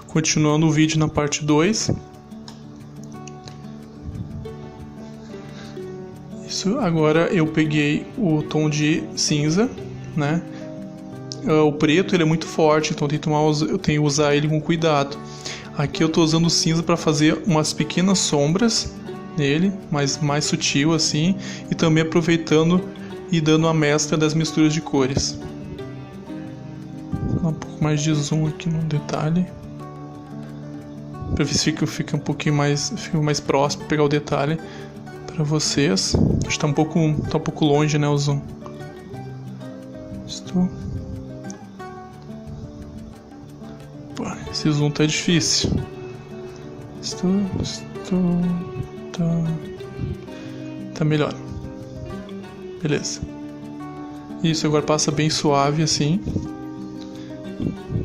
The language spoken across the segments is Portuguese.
Continuando o vídeo na parte 2. Isso, agora eu peguei o tom de cinza, né? O preto ele é muito forte, então eu tenho que usar ele com cuidado. Aqui eu estou usando o cinza para fazer umas pequenas sombras nele, mas mais sutil assim, e também aproveitando e dando uma mescla das misturas de cores. Vou dar um pouco mais de zoom aqui no detalhe, para ver se fica um pouquinho mais, próximo, pegar o detalhe para vocês. Acho que está um pouco longe, né, o zoom. Esse zoom tá difícil. Tá melhor. Beleza. Isso, agora passa bem suave assim.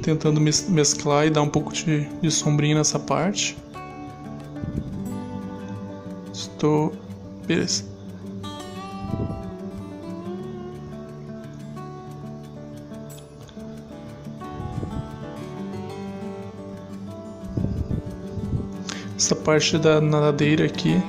Tentando mesclar e dar um pouco de sombrinha nessa parte. Beleza. Essa parte da nadadeira aqui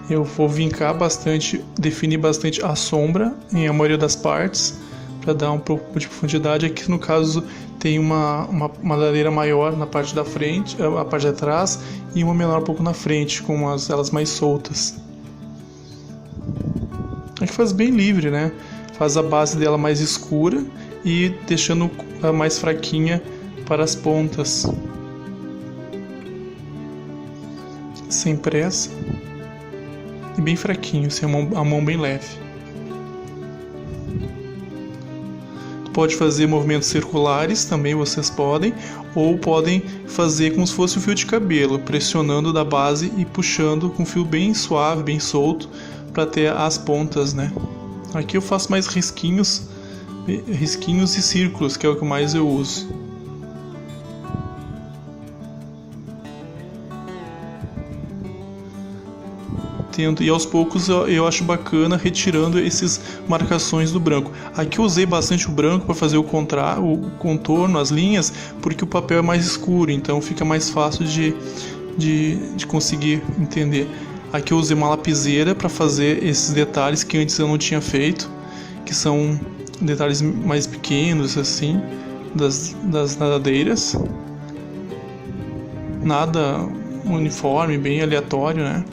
eu vou vincar bastante, definir bastante a sombra em a maioria das partes para dar um pouco de profundidade. Aqui no caso tem uma nadadeira maior na parte da frente, a parte de trás, e uma menor um pouco na frente, com elas mais soltas. Aqui faz bem livre, né? Faz a base dela mais escura e deixando ela mais fraquinha para as pontas. Sem pressa e bem fraquinho, sem a mão bem leve. Pode fazer movimentos circulares também, vocês podem, ou podem fazer como se fosse um fio de cabelo, pressionando da base e puxando com um fio bem suave, bem solto, para ter as pontas, né? Aqui eu faço mais risquinhos e círculos, que é o que mais eu uso. E aos poucos eu acho bacana retirando essas marcações do branco. Aqui eu usei bastante o branco para fazer o contorno, as linhas, porque o papel é mais escuro, então fica mais fácil de conseguir entender. Aqui eu usei uma lapiseira para fazer esses detalhes que antes eu não tinha feito, que são detalhes mais pequenos assim, das nadadeiras. Nada uniforme, bem aleatório, né?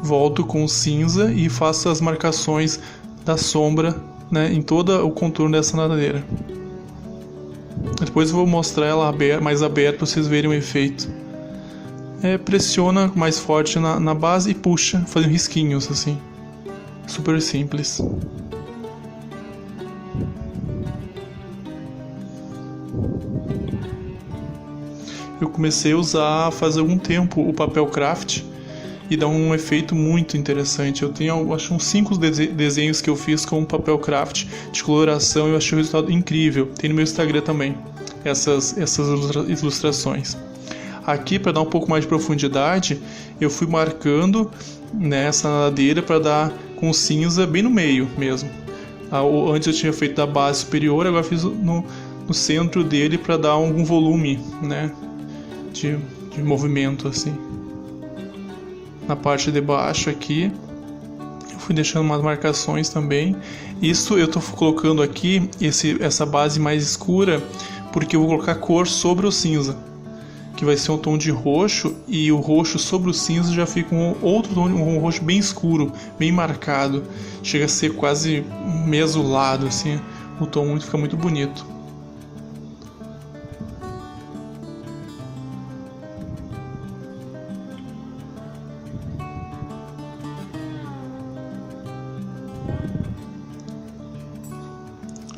Volto com o cinza e faço as marcações da sombra, né, em todo o contorno dessa nadadeira. Depois eu vou mostrar ela mais aberta para vocês verem o efeito. Pressiona mais forte na base e puxa, fazendo risquinhos assim. Super simples. Eu comecei a usar faz algum tempo o papel craft e dá um efeito muito interessante. Eu tenho, acho, uns 5 desenhos que eu fiz com papel craft de coloração e eu achei o resultado incrível. Tem no meu Instagram também essas ilustrações. Aqui, para dar um pouco mais de profundidade, eu fui marcando nessa nadadeira para dar com cinza bem no meio mesmo. Antes eu tinha feito da base superior, agora fiz no centro dele para dar algum volume, né, de movimento assim. Na parte de baixo aqui eu fui deixando umas marcações também. Isso eu estou colocando aqui essa base mais escura porque eu vou colocar cor sobre o cinza, que vai ser um tom de roxo, e o roxo sobre o cinza já fica um outro tom, um roxo bem escuro, bem marcado, chega a ser quase meio azulado assim, o tom fica muito bonito.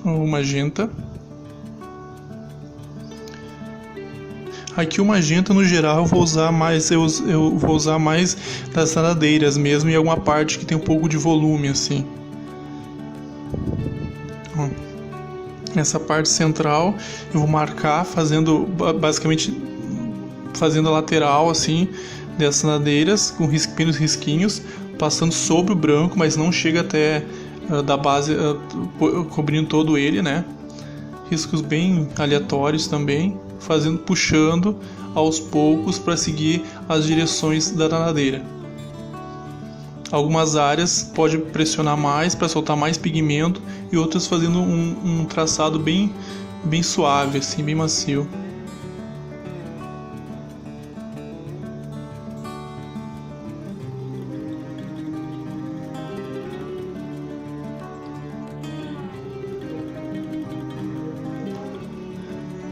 O magenta. Aqui o magenta no geral eu vou usar mais das nadadeiras mesmo, e alguma parte que tem um pouco de volume assim. Ó, essa parte central eu vou marcar basicamente fazendo a lateral assim dessas nadadeiras com pequenos risquinhos passando sobre o branco, mas não chega até da base, cobrindo todo ele, né? Riscos bem aleatórios também, puxando aos poucos para seguir as direções da nadadeira. Algumas áreas pode pressionar mais para soltar mais pigmento e outras fazendo um traçado bem suave, assim, bem macio.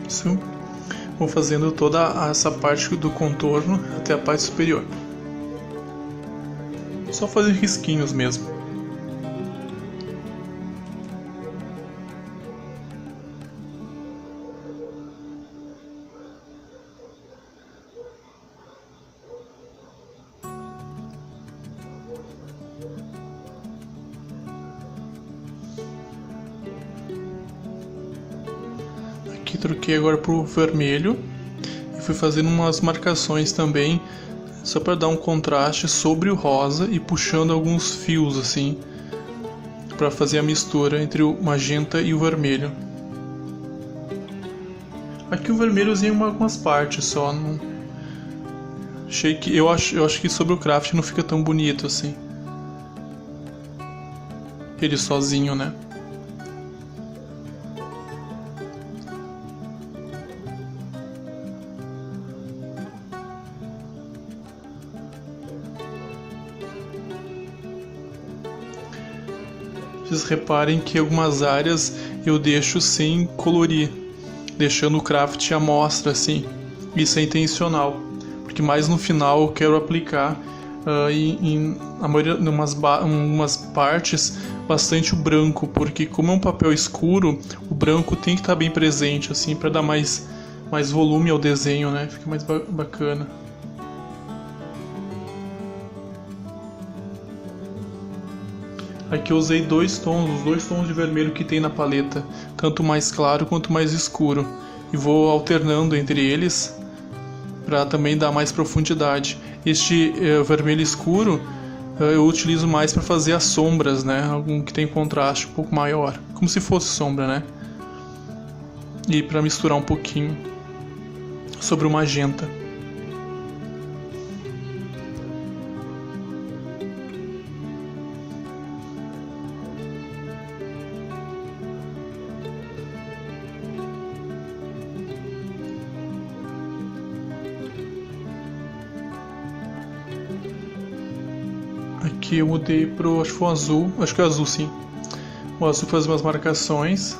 Isso. Vou fazendo toda essa parte do contorno até a parte superior. Só fazer risquinhos mesmo. Aqui troquei agora pro vermelho e fui fazendo umas marcações também, só para dar um contraste sobre o rosa e puxando alguns fios assim, para fazer a mistura entre o magenta e o vermelho. Aqui o vermelho usei algumas partes só, não... Achei que eu acho que sobre o craft não fica tão bonito assim. Ele sozinho, né? Vocês reparem que algumas áreas eu deixo sem colorir, deixando o craft à mostra assim. Isso é intencional, porque mais no final eu quero aplicar em umas partes bastante o branco, porque como é um papel escuro, o branco tem que estar bem presente assim para dar mais volume ao desenho, né? Fica mais bacana. Aqui eu usei os dois tons de vermelho que tem na paleta, tanto mais claro quanto mais escuro, e vou alternando entre eles para também dar mais profundidade. Este vermelho escuro eu utilizo mais para fazer as sombras, né? Algum que tem contraste um pouco maior, como se fosse sombra, né? E para misturar um pouquinho sobre o magenta. Aqui eu mudei pro, acho que foi o azul, acho que é o azul sim. O azul faz umas marcações.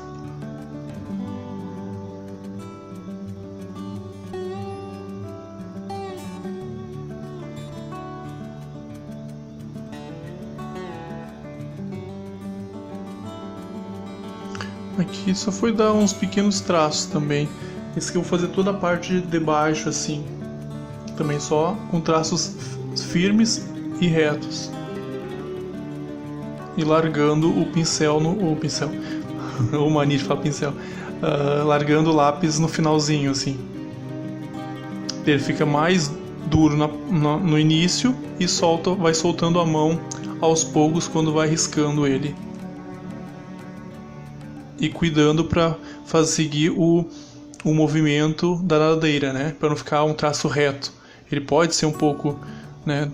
Aqui só foi dar uns pequenos traços também. Esse aqui eu vou fazer toda a parte de baixo assim. Também só com traços firmes e retos. E largando o pincel o mania de falar pincel. Largando o lápis no finalzinho assim. Ele fica mais duro no início e vai soltando a mão aos poucos quando vai riscando ele. E cuidando para seguir o movimento da nadadeira, né? Para não ficar um traço reto. Ele pode ser um pouco, né,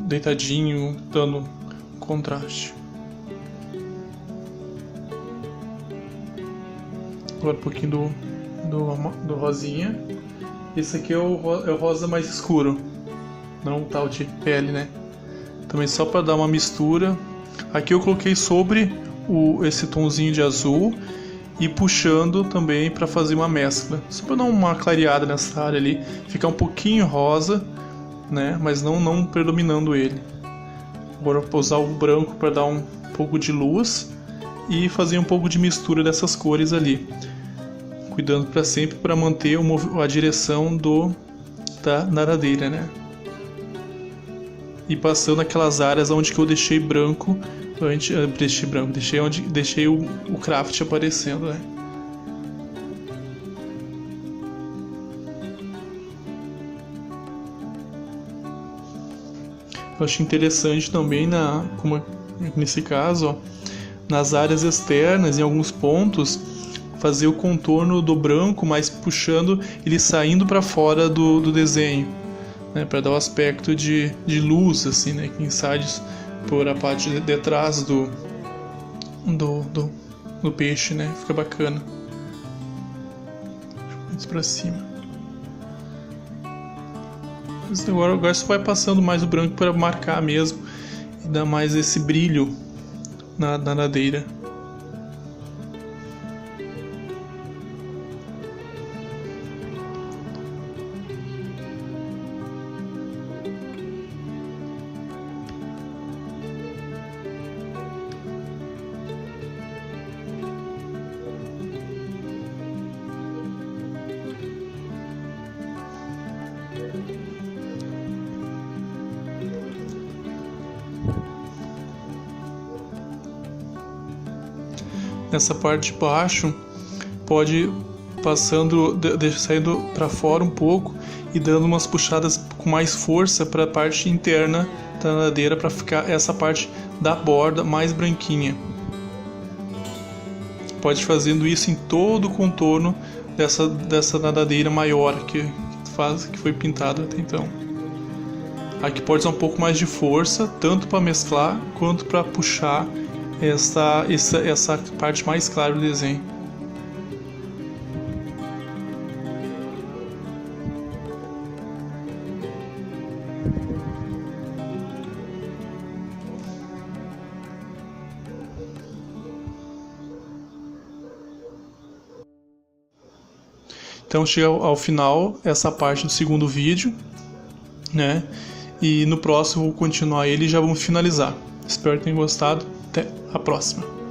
deitadinho, dando contraste. Agora um pouquinho do rosinha. Esse aqui é o rosa mais escuro, não o tal de pele, né? Também só para dar uma mistura. Aqui eu coloquei sobre esse tonzinho de azul e puxando também para fazer uma mescla, só para dar uma clareada nessa área ali, ficar um pouquinho rosa, né? Mas não predominando ele. Agora eu vou usar o branco para dar um pouco de luz e fazer um pouco de mistura dessas cores ali, cuidando para sempre para manter a direção da nadadeira, né? E passando aquelas áreas onde que eu deixei branco deixei o craft aparecendo, né? Eu acho interessante também, como nesse caso, ó, nas áreas externas, em alguns pontos, fazer o contorno do branco, mas puxando ele saindo para fora do desenho, né, para dar o aspecto de luz, assim, né, que sai por a parte de trás do peixe, né, fica bacana. Mais para cima. Agora você vai passando mais o branco para marcar mesmo e dar mais esse brilho na nadadeira. Nessa parte de baixo, pode passando, saindo para fora um pouco e dando umas puxadas com mais força para a parte interna da nadadeira, para ficar essa parte da borda mais branquinha. Pode ir fazendo isso em todo o contorno dessa nadadeira maior que foi pintada até então. Aqui pode usar um pouco mais de força, tanto para mesclar quanto para puxar essa parte mais clara do desenho. Então chega ao final essa parte do segundo vídeo, né? E no próximo eu vou continuar ele e já vamos finalizar. Espero que tenham gostado. Até a próxima.